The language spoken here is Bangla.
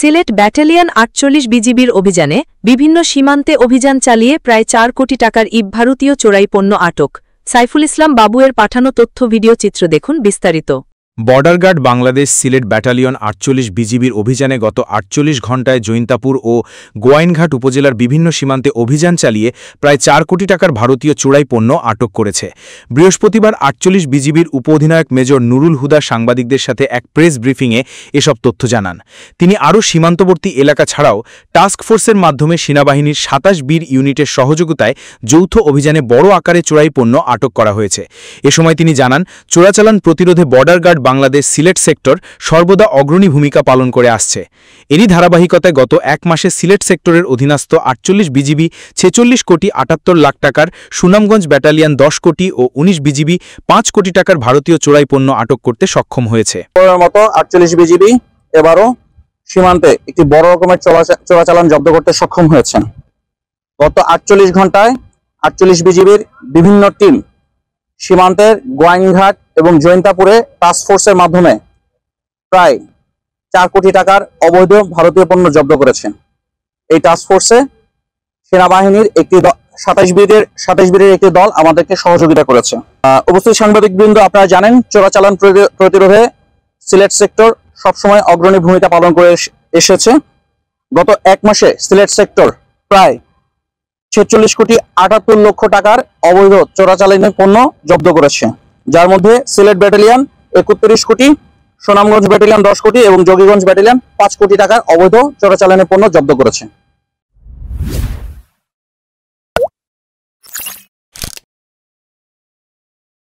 সিলেট ব্যাটালিয়ন ৪৮ বিজিবির অভিযানে বিভিন্ন সীমান্তে অভিযান চালিয়ে প্রায় ৪ কোটি টাকার ভারতীয় চোরাই পণ্য আটক। সাইফুল ইসলাম বাবুয়ের পাঠানো তথ্য ভিডিও চিত্র দেখুন বিস্তারিত। Border guard Bangladesh Sylhet battalion ৪৮ বিজিবির অভিযানে গত ৪৮ ঘণ্টায় জৈন্তাপুর ও গোয়াইনঘাট উপজেলার বিভিন্ন সীমান্তে অভিযান চালিয়ে প্রায় ৪ কোটি টাকার ভারতীয় চোরাই পণ্য আটক করেছে। বৃহস্পতিবার ৪৮ বিজিবির উপঅধিনায়ক মেজর নুরুল হুদা সাংবাদিকদের সাথে এক প্রেস ব্রিফিংয়ে এসব তথ্য জানান। তিনি আরও সীমান্তবর্তী এলাকা ছাড়াও টাস্ক ফোর্সের মাধ্যমে সেনাবাহিনীর ২৭ বীর ইউনিটের সহযোগিতায় যৌথ অভিযানে বড় আকারে চোরাই পণ্য আটক করা হয়েছে। এ সময় তিনি জানান, চোরাচালান প্রতিরোধে border guard Bangladesh Sylhet sector সর্বদা অগ্রণী ভূমিকা পালন করে আসছে। এরই ধারাবাহিকতায় গত এক মাসে সিলেট সেক্টরের অধীনস্থ ৪৮ বিজিবি ৪৬ কোটি ৭৮ লাখ টাকার, সুনামগঞ্জ ব্যাটালিয়ন ১০ কোটি ও ১৯ বিজিবি ৫ কোটি টাকার ভারতীয় চোরাই পণ্য আটক করতে সক্ষম হয়েছে। মতো ৪৮ বিজিবি এবারও সীমান্তে একটি বড় রকমের চোরাচালান জব্দ করতে সক্ষম হয়েছেন। গত ৪৮ ঘন্টায় ৪৮ বিজিবির বিভিন্ন টিম সীমান্তের গোয়াইনঘাট এবং জৈন্তাপুরে টাস্ক ফোর্সের মাধ্যমে প্রায় ৪ কোটি টাকার অবৈধ ভারতীয় পণ্য জব্দ করেছেন। এই টাস্ক ফোর্সে সেনাবাহিনীর একটি ২৭ বীরের একটি দল আমাদেরকে সহযোগিতা করেছে। উপস্থিত সাংবাদিকবৃন্দ, আপনারা জানেন চোরাচালান প্রতিরোধে সিলেট সেক্টর সবসময় অগ্রণী ভূমিকা পালন করে এসেছে। গত এক মাসে সিলেট সেক্টর প্রায় ৪৬ কোটি ৭৮ লক্ষ টাকার অবৈধ চোরাচালানি পণ্য জব্দ করেছে, যার মধ্যে সিলেট ব্যাটালিয়ন ৩১ কোটি, সুনামগঞ্জ ব্যাটালিয়ন ১০ কোটি এবং যোগীগঞ্জ ব্যাটালিয়ন ৫ কোটি টাকার অবৈধ চোরাচালানি পণ্য জব্দ করেছে।